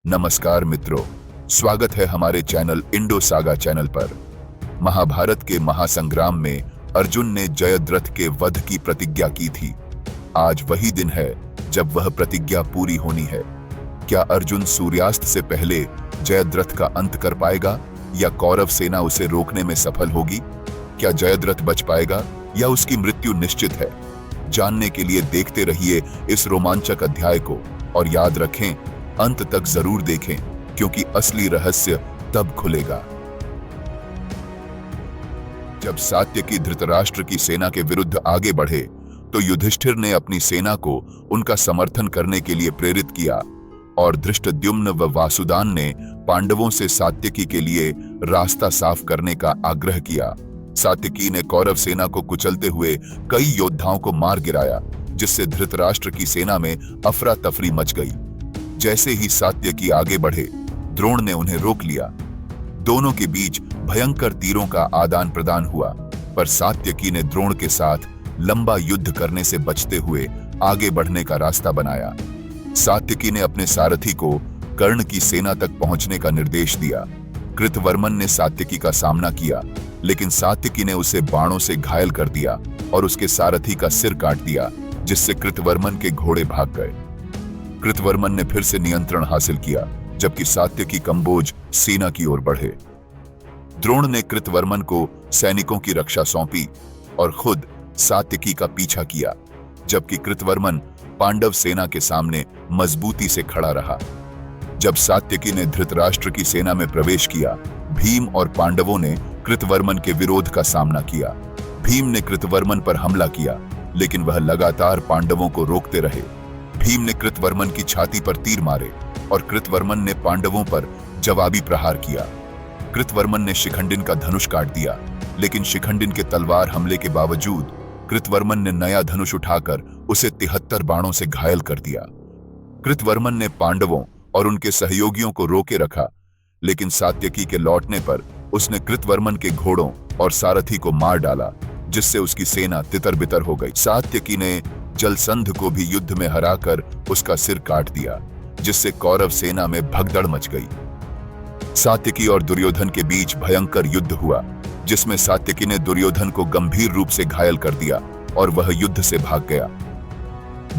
नमस्कार मित्रों, स्वागत है हमारे चैनल इंडो सागा चैनल पर। महाभारत के महासंग्राम में अर्जुन ने जयद्रथ के वध की प्रतिज्ञा की थी। आज वही दिन है जब वह प्रतिज्ञा पूरी होनी है। क्या अर्जुन सूर्यास्त से पहले जयद्रथ का अंत कर पाएगा या कौरव सेना उसे रोकने में सफल होगी? क्या जयद्रथ बच पाएगा या उसकी मृत्यु निश्चित है? जानने के लिए देखते रहिए इस रोमांचक अध्याय को और याद रखें, अंत तक जरूर देखें क्योंकि असली रहस्य तब खुलेगा। जब सात्यकी धृतराष्ट्र की सेना के विरुद्ध आगे बढ़े तो युधिष्ठिर ने अपनी सेना को उनका समर्थन करने के लिए प्रेरित किया और धृष्टद्युम्न व वासुदान ने पांडवों से सात्यकी के लिए रास्ता साफ करने का आग्रह किया। सात्यकी ने कौरव सेना को कुचलते हुए कई योद्धाओं को मार गिराया, जिससे धृतराष्ट्र की सेना में अफरा तफरी मच गई। जैसे ही सात्यकी आगे बढ़े, द्रोण ने उन्हें रोक लिया। दोनों के बीच भयंकर तीरों का आदान प्रदान हुआ, पर सात्यकी ने द्रोण के साथ लंबा युद्ध करने से बचते हुए आगे बढ़ने का रास्ता बनाया। सात्यकी ने अपने सारथी को कर्ण की सेना तक पहुंचने का निर्देश दिया। कृतवर्मन ने सात्यकी का सामना किया, लेकिन सात्यकी ने उसे बाणों से घायल कर दिया और उसके सारथी का सिर काट दिया, जिससे कृतवर्मन के घोड़े भाग गए। कृतवर्मन ने फिर से नियंत्रण हासिल किया, जबकि सात्यकी कंबोज सेना की ओर बढ़े। द्रोण ने कृतवर्मन को सैनिकों की रक्षा सौंपी और खुद सात्यकी का पीछा किया, जबकि कृतवर्मन पांडव सेना के सामने मजबूती से खड़ा रहा। जब सात्यकी ने धृतराष्ट्र की सेना में प्रवेश किया, भीम और पांडवों ने कृतवर्मन के विरोध का सामना किया। भीम ने कृतवर्मन पर हमला किया, लेकिन वह लगातार पांडवों को रोकते रहे। भीम ने कृतवर्मन की छाती पर तीर मारे और कृतवर्मन ने पांडवों पर जवाबी प्रहार किया। कृतवर्मन ने शिखंडिन का धनुष काट दिया, लेकिन शिखंडिन के तलवार हमले के बावजूद कृतवर्मन ने नया धनुष उठाकर उसे 73 बाणों से घायल कर दिया। कृतवर्मन ने पांडवों और उनके सहयोगियों को रोके रखा, लेकिन सात्यकी के लौटने पर उसने कृतवर्मन के घोड़ों और सारथी को मार डाला, जिससे उसकी सेना तितर-बितर हो गई। सात्यकी ने जलसंध को भी युद्ध में हराकर उसका सिर काट दिया, जिससे कौरव सेना में भगदड़ मच गई। सात्यकी और दुर्योधन के बीच भयंकर युद्ध हुआ, जिसमें सात्यकी ने दुर्योधन को गंभीर रूप से घायल कर दिया और वह युद्ध से भाग गया।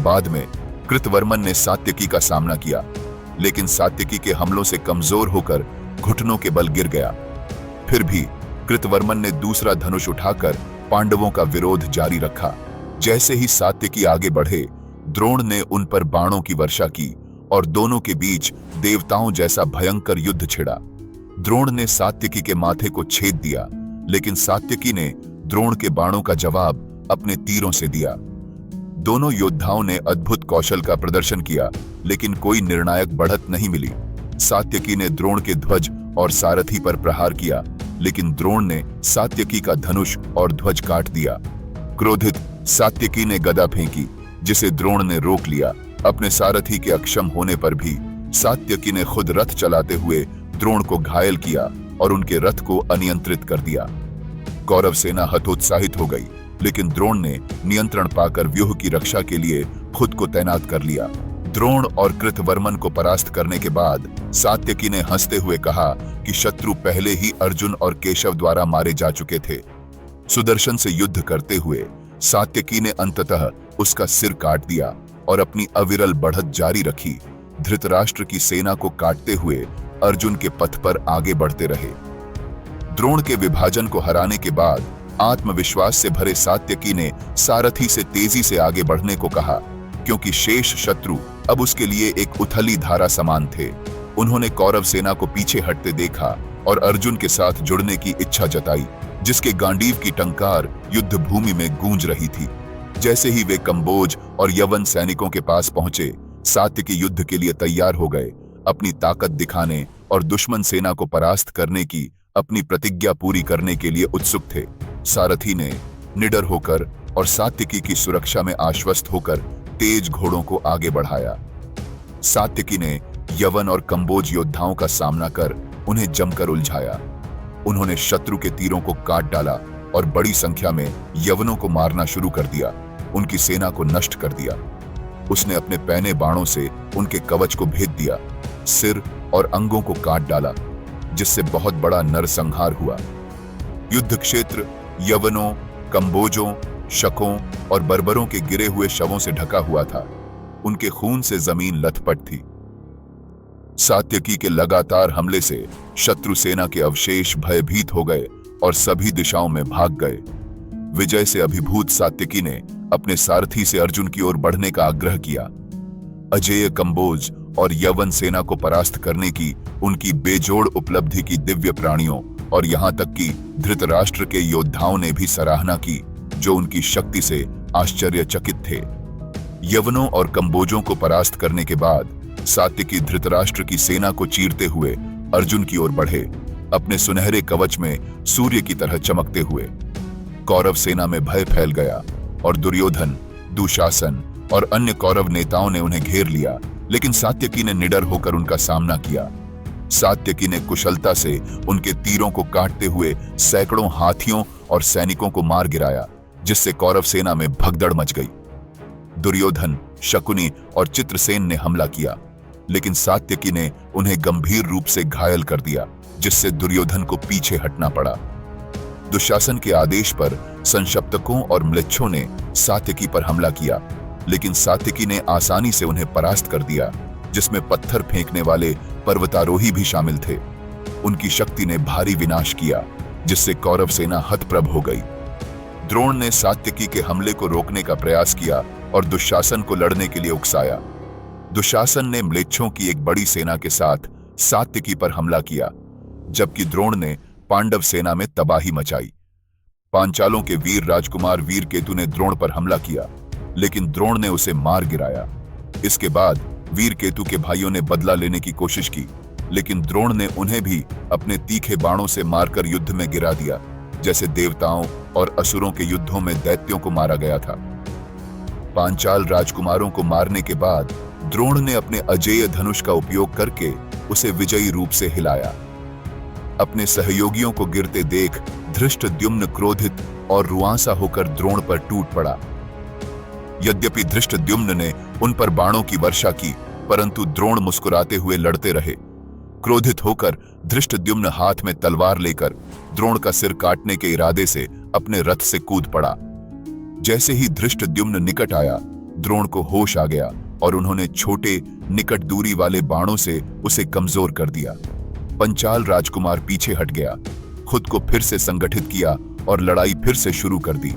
बाद में कृतवर्मन ने सात्यकी का सामना किया, लेकिन सात्यकी के हमलों से कमजोर होकर घुटनों के बल गिर गया। फिर भी कृतवर्मन ने दूसरा धनुष उठाकर पांडवों का विरोध जारी रखा। जैसे ही सात्यकी आगे बढ़े, द्रोण ने उन पर बाणों की वर्षा की और दोनों के बीच देवताओं जैसा भयंकर युद्ध छिड़ा। द्रोण ने सात्यकी के माथे को छेद दिया, लेकिन सात्यकी ने द्रोण के बाणों का जवाब अपने तीरों से दिया। दोनों योद्धाओं ने अद्भुत कौशल का प्रदर्शन किया, लेकिन कोई निर्णायक बढ़त नहीं मिली। सात्यकी ने द्रोण के ध्वज और सारथी पर प्रहार किया, लेकिन द्रोण ने सात्यकी का धनुष और ध्वज काट दिया। क्रोधित सात्यकी ने गदा फेंकी, जिसे द्रोण ने रोक लिया। अपने सारथी के अक्षम होने पर भी सात्यकी ने खुद रथ चलाते हुए द्रोण को घायल किया और उनके रथ को अनियंत्रित कर दिया। कौरव सेना हतोत्साहित हो गई, लेकिन द्रोण ने नियंत्रण पाकर व्यूह की रक्षा के लिए खुद को तैनात कर लिया। द्रोण और कृतवर्मन को परास्त करने के बाद सात्यकी ने हंसते हुए कहा कि शत्रु पहले ही अर्जुन और केशव द्वारा मारे जा चुके थे। सुदर्शन से युद्ध करते हुए सात्यकी ने अंततः उसका सिर काट दिया और अपनी अविरल बढ़त जारी रखी। धृतराष्ट्र की सेना को काटते हुए अर्जुन के पथ पर आगे बढ़ते रहे। द्रोण के विभाजन को हराने के बाद आत्मविश्वास से भरे सात्यकी ने सारथी से तेजी से आगे बढ़ने को कहा, क्योंकि शेष शत्रु अब उसके लिए एक उथली धारा समान थे। उन्होंने कौरव सेना को पीछे हटते देखा और अर्जुन के साथ जुड़ने की इच्छा जताई, जिसके गांडीव की टंकार युद्ध भूमि में गूंज रही थी। जैसे ही वे कंबोज और यवन सैनिकों के पास पहुंचे, सात्यकी युद्ध के लिए तैयार हो गए। अपनी ताकत दिखाने और दुश्मन सेना को परास्त करने की अपनी प्रतिज्ञा पूरी करने के लिए उत्सुक थे। सारथी ने निडर होकर और सात्यकी की सुरक्षा में आश्वस्त होकर तेज घोड़ों को आगे बढ़ाया। सात्यकी ने यवन और कंबोज योद्धाओं का सामना कर उन्हें जमकर उलझाया। उन्होंने शत्रु के तीरों को काट डाला और बड़ी संख्या में यवनों को मारना शुरू कर दिया, उनकी सेना को नष्ट कर दिया। उसने अपने पैने बाणों से उनके कवच को भेद दिया। सिर और अंगों को काट डाला, जिससे बहुत बड़ा नरसंहार हुआ। युद्ध क्षेत्र यवनों, कंबोजों, शकों और बर्बरों के गिरे हुए शवों से ढका हुआ था। उनके खून से जमीन लथपथ थी। सात्यकी के लगातार हमले से शत्रु सेना के अवशेष भयभीत हो गए और सभी दिशाओं में भाग गए। विजय से अभिभूत सात्यकी ने अपने सारथी से अर्जुन की ओर बढ़ने का आग्रह किया। अजेय कंबोज और यवन सेना को परास्त करने की उनकी बेजोड़ उपलब्धि की दिव्य प्राणियों और यहां तक कि धृतराष्ट्र के योद्धाओं ने भी सराहना की, जो उनकी शक्ति से आश्चर्यचकित थे। यवनों और कंबोजों को परास्त करने के बाद सात्यकी धृतराष्ट्र की सेना को चीरते हुए अर्जुन की ओर बढ़े, अपने सुनहरे कवच में सूर्य की तरह चमकते हुए। कौरव सेना में भय फैल गया और दुर्योधन, दुशासन और अन्य कौरव नेताओं ने उन्हें घेर लिया, लेकिन सात्यकी ने निडर होकर उनका सामना किया। सात्यकी ने कुशलता से उनके तीरों को काटते हुए सैकड़ों हाथियों और सैनिकों को मार गिराया, जिससे कौरव सेना में भगदड़ मच गई। दुर्योधन, शकुनी और चित्रसेन ने हमला किया, लेकिन सात्यकी ने उन्हें गंभीर रूप से घायल कर दिया, जिससे दुर्योधन को पीछे हटना पड़ा। दुशासन के आदेश पर संशप्तकों और म्लेच्छों ने सात्यकी पर हमला किया, लेकिन सात्यकी ने आसानी से उन्हें परास्त कर दिया, जिसमें पत्थर फेंकने वाले पर्वतारोही भी शामिल थे। उनकी शक्ति ने भारी विनाश किया, जिससे कौरव सेना हतप्रभ हो गई। द्रोण ने सात्यकी के हमले को रोकने का प्रयास किया और दुशासन को लड़ने के लिए उकसाया। दुशासन ने म्लेच्छों की एक बड़ी सेना के साथ सात्यकी पर हमला किया, जबकि द्रोण ने पांडव सेना में तबाही मचाई। पांचालों के वीर राजकुमार वीरकेतु ने द्रोण पर हमला किया, लेकिन द्रोण ने उसे मार गिराया। इसके बाद वीरकेतु के भाइयों ने बदला लेने की कोशिश की, लेकिन द्रोण ने उन्हें भी अपने तीखे बाणों से मारकर युद्ध में गिरा दिया, जैसे देवताओं और असुरों के युद्धों में दैत्यों को मारा गया था। पांचाल राजकुमारों को मारने के बाद द्रोण ने अपने अजेय धनुष का उपयोग करके उसे विजयी रूप से हिलाया। अपने सहयोगियों को गिरते देख धृष्टद्युम्न क्रोधित और रुआंसा होकर द्रोण पर टूट पड़ा। यद्यपि धृष्टद्युम्न ने उन पर बाणों की वर्षा की, परंतु द्रोण मुस्कुराते हुए लड़ते रहे। क्रोधित होकर धृष्टद्युम्न हाथ में तलवार लेकर द्रोण का सिर काटने के इरादे से अपने रथ से कूद पड़ा। जैसे ही धृष्टद्युम्न निकट आया, द्रोण को होश आ गया और उन्होंने छोटे निकट दूरी वाले बाणों से उसे कमजोर कर दिया। पंचाल राजकुमार पीछे हट गया, खुद को फिर से संगठित किया और लड़ाई फिर से शुरू कर दी।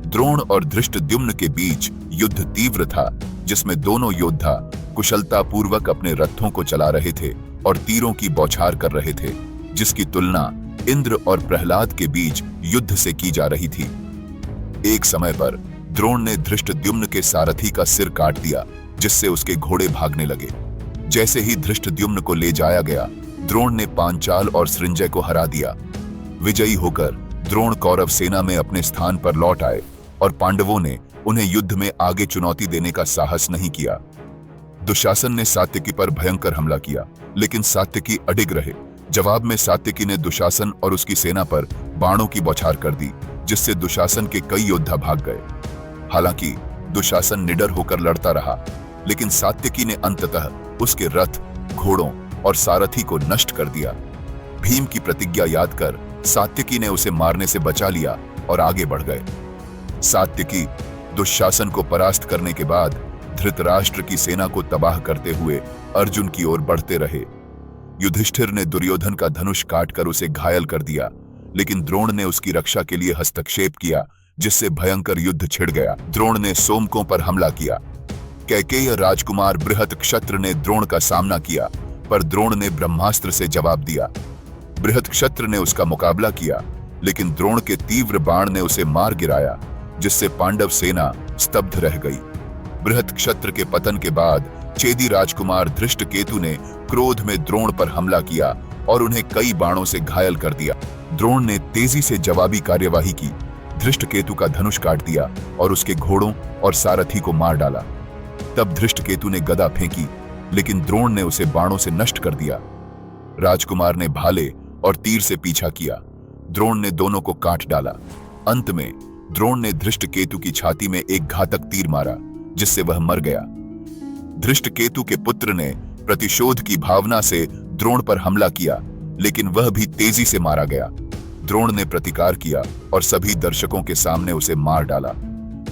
द्रोण और धृष्टद्युम्न के बीच युद्ध तीव्र था, जिसमें दोनों योद्धा कुशलतापूर्वक अपने रथों को चला रहे थे और तीरों की बौछार कर रहे थे, जिसकी तुलना इंद्र और प्रहलाद के बीच युद्ध से की जा रही थी। एक समय पर द्रोण ने धृष्टद्युम्न के सारथी का सिर काट दिया, जिससे उसके घोड़े भागने लगे। जैसे ही धृष्टद्युम्न को ले जाया गया, द्रोण ने पांचाल और सृंजय को हरा दिया। विजयी होकर द्रोण कौरव सेना में अपने स्थान पर लौट आए और पांडवों ने उन्हें युद्ध में आगे चुनौती देने का साहस नहीं किया। दुशासन ने सात्यकी पर भयंकर हमला किया, लेकिन सात्यकी अडिग रहे। जवाब में सात्यकी ने दुशासन और उसकी सेना पर बाणों की बौछार कर दी, जिससे दुशासन के कई योद्धा भाग गए। हालांकि दुशासन निडर होकर लड़ता रहा, लेकिन सात्यकी ने अंततः उसके रथ, घोड़ों और सारथी को नष्ट कर दिया। भीम की प्रतिज्ञा याद कर सात्यकी ने उसे मारने से बचा लिया और आगे बढ़ गए। सात्यकी दुशासन को परास्त करने के बाद धृतराष्ट्र की सेना को तबाह करते हुए अर्जुन की ओर बढ़ते रहे। युधिष्ठिर ने दुर्योधन का धनुष काटकर उसे घायल कर दिया, लेकिन द्रोण ने उसकी रक्षा के लिए हस्तक्षेप किया, जिससे भयंकर युद्ध छिड़ गया। द्रोण ने सोमकों पर हमला किया। कैकेय राजकुमार बृहत्क्षत्र ने द्रोण का सामना किया, पर द्रोण ने ब्रह्मास्त्र से जवाब दिया। बृहत्क्षत्र ने उसका मुकाबला किया, लेकिन द्रोण के तीव्र बाण ने उसे मार गिराया, जिससे पांडव सेना स्तब्ध रह गई। बृहत्क्षत्र के पतन के बाद चेदी राजकुमार धृष्टकेतु ने क्रोध में द्रोण पर हमला किया और उन्हें कई बाणों से घायल कर दिया। द्रोण ने तेजी से जवाबी कार्यवाही की, धृष्टकेतु का धनुष काट दिया और उसके घोड़ों और सारथी को मार डाला। तब धृष्टकेतु ने गदा फेंकी, लेकिन द्रोण ने उसे बाणों से नष्ट कर दिया। राजकुमार ने भाले और तीर से पीछा किया। द्रोण ने दोनों को काट डाला। अंत में द्रोण ने धृष्टकेतु की छाती में एक घातक तीर मारा, जिससे वह मर गया। धृष्टकेतु के पुत्र ने प्रतिशोध की भावना से द्रोण पर हमला किया, लेकिन वह भी तेजी से मारा गया। द्रोण ने प्रतिकार किया और सभी दर्शकों के सामने उसे मार डाला।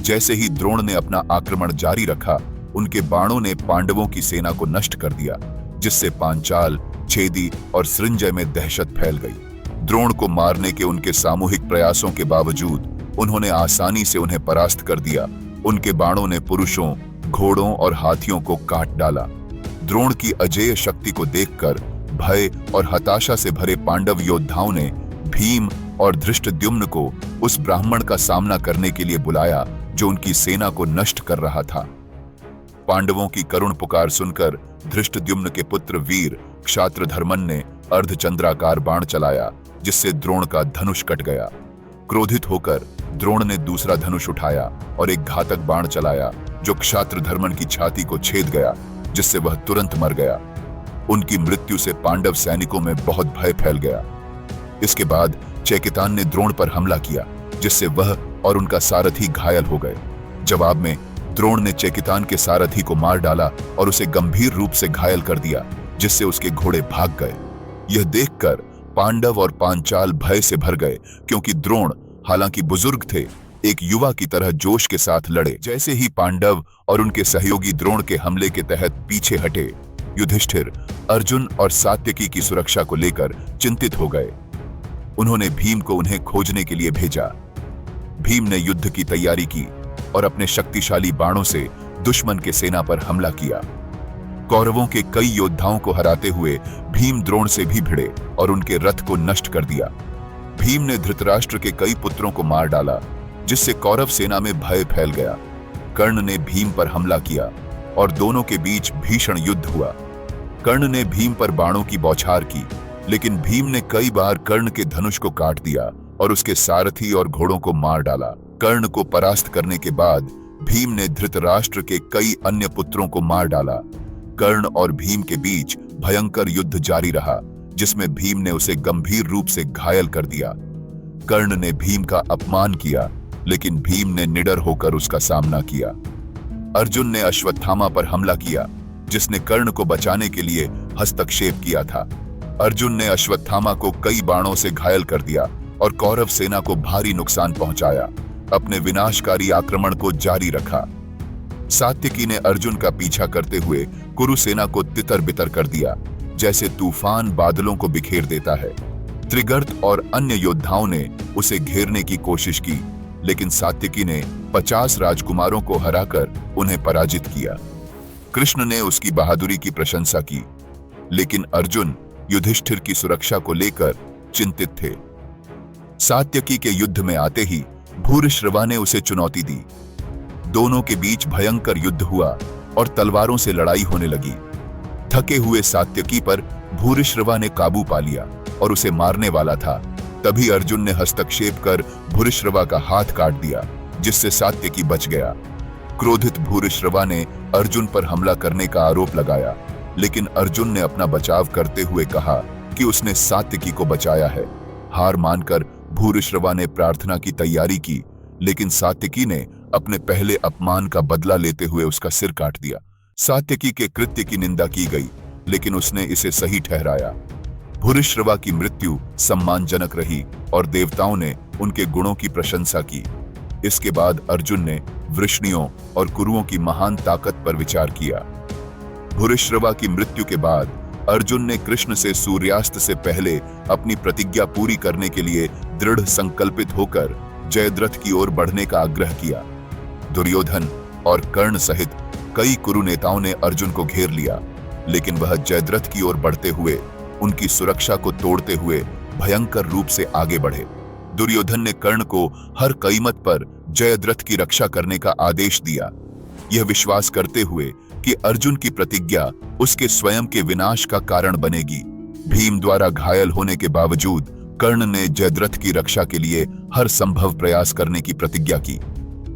जैसे ही द्रोण ने अपना आक्रमण जारी रखा, उनके बाणों ने पांडवों की सेना को नष्ट कर दिया, जिससे पांचाल, छेदी और सृंजय में दहशत फैल गई। द्रोण को मारने के उनके सामूहिक प्रयासों के बावजूद उन्होंने आसानी से उन्हें परास्त कर दिया। उनके बाणों ने पुरुषों, घोड़ों और हाथियों को काट डाला। द्रोण की अजेय शक्ति को देखकर भय और हताशा से भरे पांडव योद्धाओं ने भीम और धृष्टद्युम्न को उस ब्राह्मण का सामना करने के लिए बुलाया जो उनकी सेना को नष्ट कर रहा था। पांडवों की करुण पुकार सुनकर धृष्टद्युम्न के पुत्र वीर क्षात्रधर्मन ने अर्धचंद्राकार बाण चलाया, जिससे द्रोण का धनुष कट गया। क्रोधित होकर द्रोण ने दूसरा धनुष उठाया और एक घातक बाण चलाया जो क्षात्रधर्मन की छाती को छेद गया, जिससे वह तुरंत मर गया। उनकी मृत्यु से पांडव सैनिकों में बहुत भय फैल गया। इसके बाद चेकितान ने द्रोण पर हमला किया, जिससे वह और उनका सारथी घायल हो गए। जवाब में द्रोण ने चेकितान के सारथी को मार डाला और उसे गंभीर रूप से घायल कर दिया, जिससे उसके घोड़े भाग गए। यह देखकर पांडव और पांचाल भय से भर गए, क्योंकि द्रोण हालांकि बुजुर्ग थे, एक युवा की तरह जोश के साथ लड़े। जैसे ही पांडव और उनके सहयोगी द्रोण के हमले के तहत पीछे हटे, युधिष्ठिर, अर्जुन और सात्यकी की सुरक्षा को लेकर चिंतित हो गए। उन्होंने भीम को उन्हें खोजने के लिए भेजा। भीम ने युद्ध की तैयारी की और अपने शक्तिशाली बाणों से दुश्मन के सेना पर हमला किया। कौरवों के कई योद्धाओं को हराते हुए भीम द्रोण से भी भिड़े और उनके रथ को नष्ट कर दिया। भीम ने धृतराष्ट्र के कई पुत्रों को मार डाला, जिससे कौरव सेना में भय फैल गया। कर्ण ने भीम पर हमला किया और दोनों के बीच भीषण युद्ध हुआ। कर्ण ने भीम पर बाणों की बौछार की, लेकिन भीम ने कई बार कर्ण के धनुष को काट दिया और उसके सारथी और घोड़ों को मार डाला। कर्ण को परास्त करने के बाद भीम ने धृतराष्ट्र के कई अन्य पुत्रों को मार डाला। कर्ण और भीम के बीच भयंकर युद्ध जारी रहा, जिसमें भीम ने उसे गंभीर रूप से घायल कर दिया। कर्ण ने भीम का अपमान किया, लेकिन भीम ने निडर होकर उसका सामना किया। अर्जुन ने अश्वत्थामा पर हमला किया, जिसने कर्ण को बचाने के लिए हस्तक्षेप किया था। अर्जुन ने अश्वत्थामा को कई बाणों से घायल कर दिया और कौरव सेना को भारी नुकसान पहुंचाया। अपने विनाशकारी आक्रमण को जारी रखा। सात्यकी ने अर्जुन का पीछा करते हुए कुरु सेना को तितर-बितर कर दिया, जैसे तूफान बादलों को बिखेर देता है। त्रिगर्त और अन्य योद्धाओं ने उसे घेरने की कोशिश की, लेकिन सात्यकी ने 50 राजकुमारों को हराकर उन्हें पराजित किया। कृष्ण ने उसकी बहादुरी की प्रशंसा की, लेकिन अर्जुन युधिष्ठिर की सुरक्षा को लेकर चिंतित थे। सात्यकी के युद्ध में आते ही भूरिश्रवा ने उसे चुनौती दी। दोनों के बीच भयंकर युद्ध हुआ और तलवारों से लड़ाई होने लगी। थके हुए सात्यकी पर भूरिश्रवा ने काबू पा लिया और उसे मारने वाला था। तभी अर्जुन ने हस्तक्षेप कर भूरिश्रवा का हाथ काट दिया, जिससे सात्यकी बच गया। क्रोधित भूरिश्रवा ने अर्जुन पर हमला करने का आरोप लगाया, लेकिन अर्जुन ने अपना बचाव करते हुए कहा कि उसने सात्यकी को बचाया है। हार मानकर भूरिश्रवा ने प्रार्थना की तैयारी की, लेकिन सात्यकी ने अपने पहले अपमान का बदला लेते हुए उसका सिर काट दिया। सात्यकी के कृत्य की निंदा की गई, लेकिन उसने इसे सही ठहराया। भूरिश्रवा की मृत्यु सम्मानजनक रही और देवताओं ने उनके गुणों की प्रशंसा की। इसके बाद अर्जुन ने वृष्णियों और कुरुओं की महान ताकत पर विचार किया। भूरिश्रवा की मृत्यु के बाद अर्जुन ने कृष्ण से सूर्यास्त से पहले अपनी प्रतिज्ञा पूरी करने के लिए दृढ़ संकल्पित होकर जयद्रथ की ओर बढ़ने का आग्रह किया। दुर्योधन और कर्ण सहित कई कुरु नेताओं ने अर्जुन को घेर लिया, लेकिन वह जयद्रथ की ओर बढ़ते हुए उनकी सुरक्षा को तोड़ते हुए भयंकर रूप से आगे बढ़े। दुर्योधन ने कर्ण को हर कीमत पर जयद्रथ की रक्षा करने का आदेश दिया, यह विश्वास करते हुए कि अर्जुन की प्रतिज्ञा उसके स्वयं के विनाश का कारण बनेगी। भीम द्वारा घायल होने के बावजूद कर्ण ने जयद्रथ की रक्षा के लिए हर संभव प्रयास करने की प्रतिज्ञा की।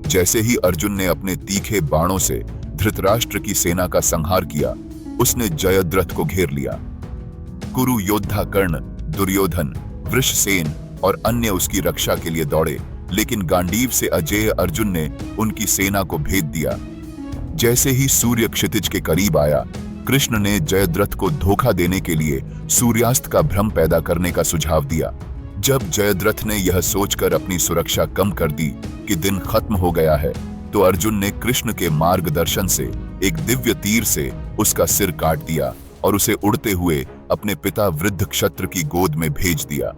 जैसे ही अर्जुन ने अपने तीखे बाणों से धृतराष्ट्र की सेना का संहार किया, उसने जयद्रथ को घेर लिया। कुरु योद्धा कर्ण, दुर्योधन, वृषसेन और अन्य उसकी रक्षा के लिए दौड़े, लेकिन गांडीव से अजेय अर्जुन ने उनकी सेना को भेद दिया। जैसे ही सूर्य क्षितिज के करीब आया, कृष्ण ने जयद्रथ को धोखा देने के लिए सूर्यास्त का भ्रम पैदा करने का सुझाव दिया। जब जयद्रथ ने यह सोचकर अपनी सुरक्षा कम कर दी कि दिन खत्म हो गया है, तो अर्जुन ने कृष्ण के मार्गदर्शन से एक दिव्य तीर से उसका सिर काट दिया और उसे उड़ते हुए अपने पिता वृद्ध क्षत्र की गोद में भेज दिया।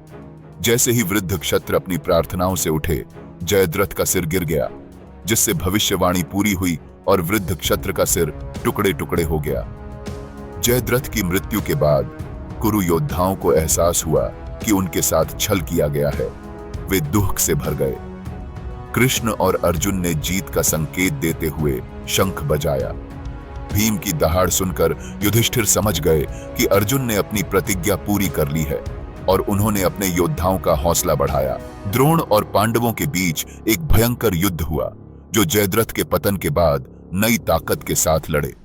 जैसे ही वृद्ध क्षत्र अपनी प्रार्थनाओं से उठे, जयद्रथ का सिर गिर गया, जिससे भविष्यवाणी पूरी हुई और वृद्ध क्षत्र का सिर टुकड़े टुकड़े हो गया। जयद्रथ की मृत्यु के बाद कुरु योद्धाओं को एहसास हुआ कि उनके साथ छल किया गया है। वे दुख से भर गए। कृष्ण और अर्जुन ने जीत का संकेत देते हुए शंख बजाया। भीम की दहाड़ सुनकर युधिष्ठिर समझ गए कि अर्जुन ने अपनी प्रतिज्ञा पूरी कर ली है और उन्होंने अपने योद्धाओं का हौसला बढ़ाया। द्रोण और पांडवों के बीच एक भयंकर युद्ध हुआ, जो जयद्रथ के पतन के बाद नई ताकत के साथ लड़े।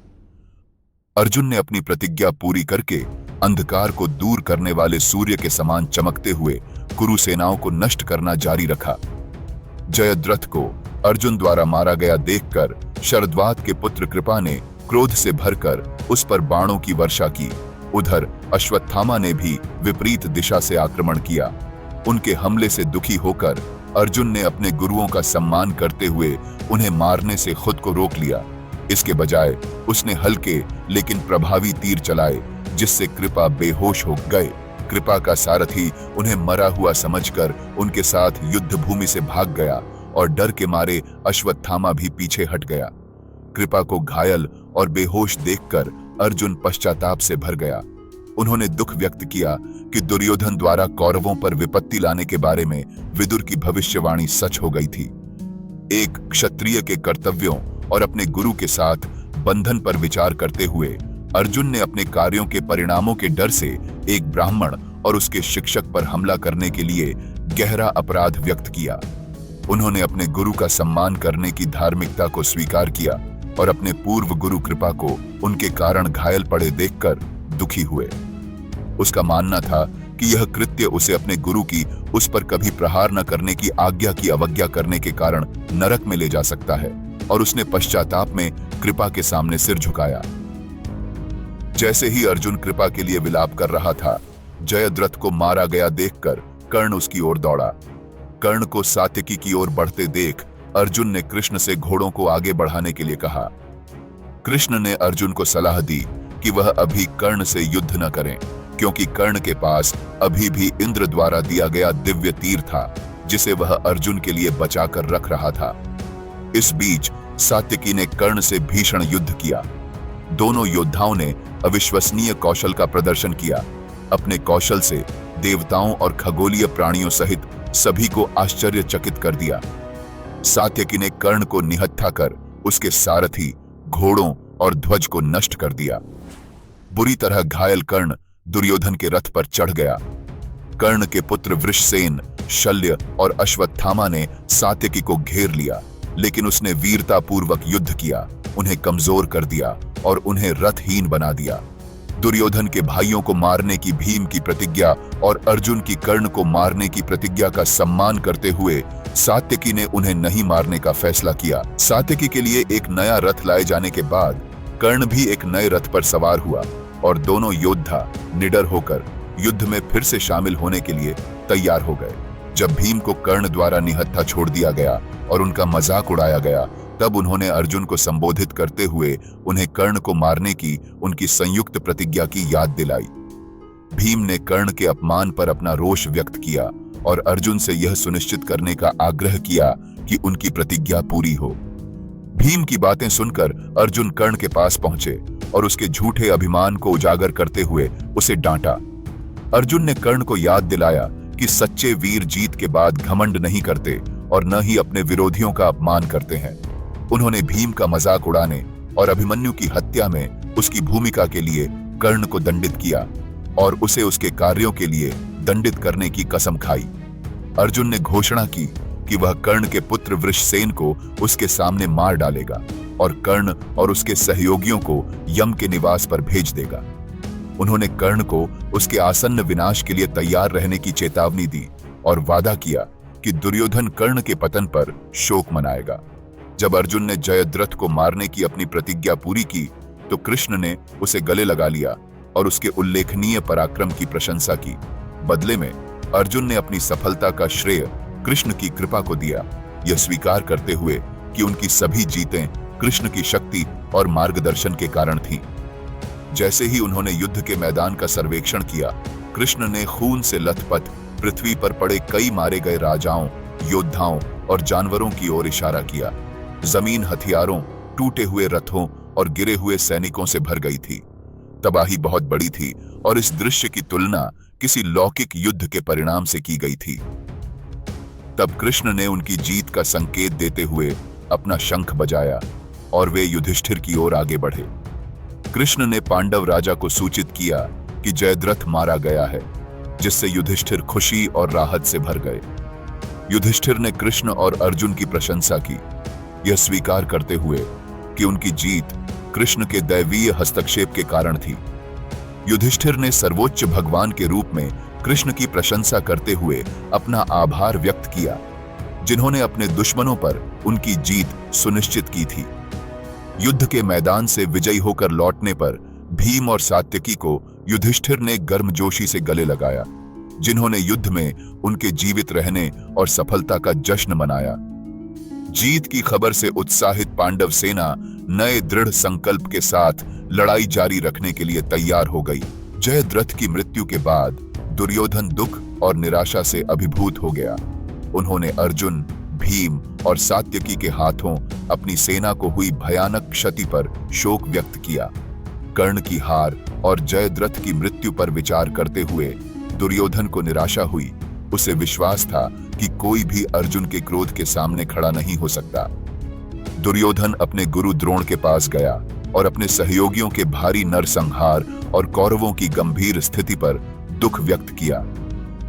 अर्जुन ने अपनी प्रतिज्ञा पूरी करके अंधकार को दूर करने वाले सूर्य के समान चमकते हुए कुरु सेनाओं को नष्ट करना जारी रखा। जयद्रथ को अर्जुन द्वारा मारा गया देखकर शरद्वात के पुत्र कृपा ने क्रोध से भरकर उस पर बाणों की वर्षा की। उधर अश्वत्थामा ने भी विपरीत दिशा से आक्रमण किया। उनके हमले से दुखी होकर अर्जुन ने अपने गुरुओं का सम्मान करते हुए उन्हें मारने से खुद को रोक लिया। इसके बजाय उसने हल्के लेकिन प्रभावी तीर चलाए, जिससे कृपा बेहोश हो गए। कृपा का सारथी उन्हें मरा हुआ समझकर उनके साथ युद्ध भूमि से भाग गया और डर के मारे अश्वत्थामा भी पीछे हट गया। कृपा को घायल और बेहोश देखकर अर्जुन पश्चाताप से भर गया। उन्होंने दुख व्यक्त किया कि दुर्योधन द्वारा कौरवों पर विपत्ति लाने के बारे में विदुर की भविष्यवाणी सच हो गई थी। एक क्षत्रिय के कर्तव्यों और अपने गुरु के साथ बंधन पर विचार करते हुए अर्जुन ने अपने कार्यों के परिणामों के डर से एक ब्राह्मण और उसके शिक्षक पर हमला करने के लिए गहरा अपराध व्यक्त किया। उन्होंने अपने गुरु का सम्मान करने की धार्मिकता को स्वीकार किया और अपने पूर्व गुरु कृपा को उनके कारण घायल पड़े देखकर दुखी हुए। उसका मानना था कि यह कृत्य उसे अपने गुरु की उस पर कभी प्रहार न करने की आज्ञा की अवज्ञा करने के कारण नरक में ले जा सकता है, और उसने पश्चाताप में कृपा के सामने सिर झुकाया। जैसे ही अर्जुन कृपा के लिए विलाप कर रहा था, जयद्रथ को मारा गया देखकर कर्ण उसकी ओर दौड़ा। कर्ण को सात्यकी की ओर बढ़ते देख अर्जुन ने कृष्ण से घोड़ों को आगे बढ़ाने के लिए कहा। कृष्ण ने अर्जुन को सलाह दी कि वह अभी कर्ण से युद्ध न करें, क्योंकि कर्ण के पास अभी भी इंद्र द्वारा दिया गया दिव्य तीर था, जिसे वह अर्जुन के लिए बचाकर रख रहा था। इस बीच सात्यकी ने कर्ण से भीषण युद्ध किया। दोनों योद्धाओं ने अविश्वसनीय कौशल का प्रदर्शन किया। अपने कौशल से देवताओं और खगोलीय प्राणियों सहित सभी को आश्चर्यचकित कर दिया। सात्यकी ने कर्ण को निहत्था कर उसके सारथी, घोड़ों और ध्वज को नष्ट कर दिया। बुरी तरह घायल कर्ण दुर्योधन के रथ पर चढ़ गया। कर्ण के पुत्र वृषसेन, शल्य और अश्वत्थामा ने सात्यकी को घेर लिया, लेकिन उसने वीरतापूर्वक युद्ध किया, उन्हें कमजोर कर दिया और उन्हें रथहीन बना दिया। दुर्योधन के भाइयों को मारने की भीम की प्रतिज्ञा और अर्जुन की कर्ण को मारने की प्रतिज्ञा का सम्मान करते हुए सात्यकी ने उन्हें नहीं मारने का फैसला किया। सात्यकी के लिए एक नया रथ लाए जाने के बाद कर्ण भी एक नए रथ पर सवार हुआ और दोनों योद्धा निडर होकर युद्ध में फिर से शामिल होने के लिए तैयार हो गए। जब भीम को कर्ण द्वारा निहत्था छोड़ दिया गया और उनका मजाक उड़ाया गया, तब उन्होंने अर्जुन को संबोधित करते हुए उन्हें कर्ण को मारने की उनकी संयुक्त प्रतिज्ञा की याद दिलाई। भीम ने कर्ण के अपमान पर अपना रोष व्यक्त किया और अर्जुन से यह सुनिश्चित करने का आग्रह किया कि उनकी प्रतिज्ञा पूरी हो। भीम की बातें सुनकर अर्जुन कर्ण के पास पहुंचे और उसके झूठे अभिमान को उजागर करते हुए उसे डांटा। अर्जुन ने कर्ण को याद दिलाया कि सच्चे वीर जीत के बाद घमंड नहीं करते और न ही अपने विरोधियों का अपमान करते हैं। उन्होंने भीम का मजाक उड़ाने और अभिमन्यु की हत्या में उसकी भूमिका के लिए कर्ण को दंडित किया और उसे उसके कार्यों के लिए दंडित करने की कसम खाई। अर्जुन ने घोषणा की कि वह कर्ण के पुत्र वृषसेन को उसके सामने मार डालेगा और कर्ण और उसके सहयोगियों को यम के निवास पर भेज देगा। उन्होंने कर्ण को उसके आसन्न विनाश के लिए तैयार रहने की चेतावनी दी और वादा किया कि दुर्योधन कर्ण के पतन पर शोक मनाएगा। जब अर्जुन ने जयद्रथ को मारने की अपनी प्रतिज्ञा पूरी की, तो कृष्ण ने उसे गले लगा लिया और उसके उल्लेखनीय पराक्रम की प्रशंसा की। बदले में अर्जुन ने अपनी सफलता का श्रेय कृष्ण की कृपा को दिया, यह स्वीकार करते हुए कि उनकी सभी जीतें कृष्ण की शक्ति और मार्गदर्शन के कारण थीं। जैसे ही उन्होंने युद्ध के मैदान का सर्वेक्षण किया, कृष्ण ने खून से लथपथ पृथ्वी पर पड़े कई मारे गए राजाओं, योद्धाओं और जानवरों की ओर इशारा किया। जमीन हथियारों, टूटे हुए रथों और गिरे हुए सैनिकों से भर गई थी। तबाही बहुत बड़ी थी और इस दृश्य की तुलना किसी लौकिक युद्ध के परिणाम से की गई थी। तब कृष्ण ने उनकी जीत का संकेत देते हुए अपना शंख बजाया और वे युधिष्ठिर की ओर आगे बढ़े। कृष्ण ने पांडव राजा को सूचित किया कि जयद्रथ मारा गया है, जिससे युधिष्ठिर खुशी और राहत से भर गए। युधिष्ठिर ने कृष्ण और अर्जुन की प्रशंसा की, यह स्वीकार करते हुए कि उनकी जीत कृष्ण के दैवीय हस्तक्षेप के कारण थी। युधिष्ठिर ने सर्वोच्च भगवान के रूप में कृष्ण की प्रशंसा करते हुए अपना आभार व्यक्त किया, जिन्होंने अपने दुश्मनों पर उनकी जीत सुनिश्चित की थी। युद्ध के मैदान से विजयी होकर लौटने पर भीम और सात्यकी को युधिष्ठिर ने गर्मजोशी से गले लगाया, जिन्होंने युद्ध में उनके जीवित रहने और सफलता का जश्न मनाया। जीत की खबर से उत्साहित पांडव सेना नए दृढ़ संकल्प के साथ लड़ाई जारी रखने के लिए तैयार हो गई। जयद्रथ की मृत्यु के बाद दुर्योधन दुख और निराशा से अभिभूत हो गया। उन्होंने अर्जुन, भीम और सात्यकी के हाथों अपनी सेना को हुई भयानक क्षति पर शोक व्यक्त किया। कर्ण की हार और जयद्रथ की मृत्यु पर विचार करते हुए दुर्योधन को निराशा हुई। उसे विश्वास था कि कोई भी अर्जुन के क्रोध के सामने खड़ा नहीं हो सकता। दुर्योधन अपने गुरु द्रोण के पास गया और अपने सहयोगियों के भारी नरसंहार और कौरवों की गंभीर स्थिति पर दुख व्यक्त किया।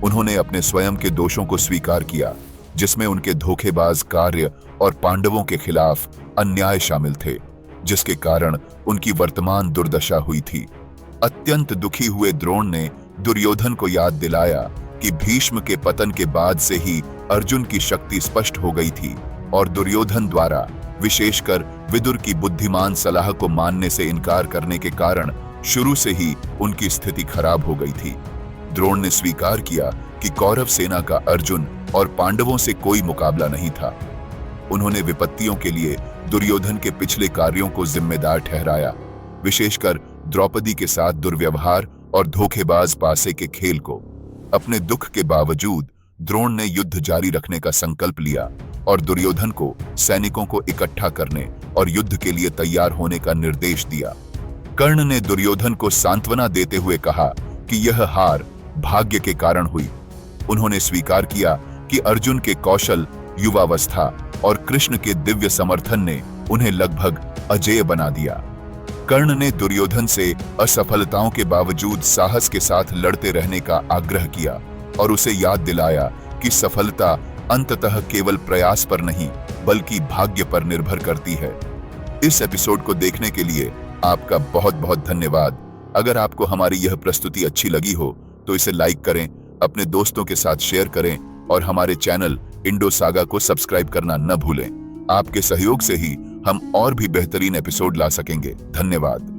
उन्होंने अपने स्वयं के दोषों को स्वीकार किया, जिसमें उनके धोखेबाज कार्य और पांडवों के खिलाफ अन्याय शामिल थे, जिसके कारण उनकी वर्तमान दुर्दशा हुई थी। अत्यंत दुखी हुए द्रोण ने दुर्योधन को याद दिलाया कि भीष्म के पतन के बाद से ही अर्जुन की शक्ति स्पष्ट हो गई थी और दुर्योधन द्वारा विशेषकर विदुर की बुद्धिमान सलाह को मानने से इनकार करने के कारण शुरू से ही उनकी स्थिति खराब हो गई थी। द्रोण ने स्वीकार किया कि कौरव सेना का अर्जुन और पांडवों से कोई मुकाबला नहीं था। उन्होंने विपत्तियों के लिए दुर्योधन के पिछले कार्यों को जिम्मेदार ठहराया, विशेषकर द्रौपदी के साथ दुर्व्यवहार और धोखेबाज पासे के खेल को। अपने दुख के बावजूद द्रोण ने युद्ध जारी रखने का संकल्प लिया और दुर्योधन को सैनिकों को इकट्ठा करने और युद्ध के लिए तैयार होने का निर्देश दिया। कर्ण ने दुर्योधन को सांत्वना देते हुए कहा कि यह हार भाग्य के कारण हुई। उन्होंने स्वीकार किया कि अर्जुन के कौशल, युवावस्था और कृष्ण के दिव्य समर्थन ने उन्हें लगभग अजेय बना दिया। कर्ण ने दुर्योधन से असफलताओं के बावजूद साहस के साथ लड़ते रहने का आग्रह किया और उसे याद दिलाया कि सफलता अंततः केवल प्रयास पर नहीं बल्कि भाग्य पर निर्भर करती है। इस एपिसोड को देखने के लिए आपका बहुत बहुत धन्यवाद। अगर आपको हमारी यह प्रस्तुति अच्छी लगी हो तो इसे लाइक करें, अपने दोस्तों के साथ शेयर करें और हमारे चैनल इंडो सागा को सब्सक्राइब करना न भूलें। आपके सहयोग से ही हम और भी बेहतरीन एपिसोड ला सकेंगे। धन्यवाद।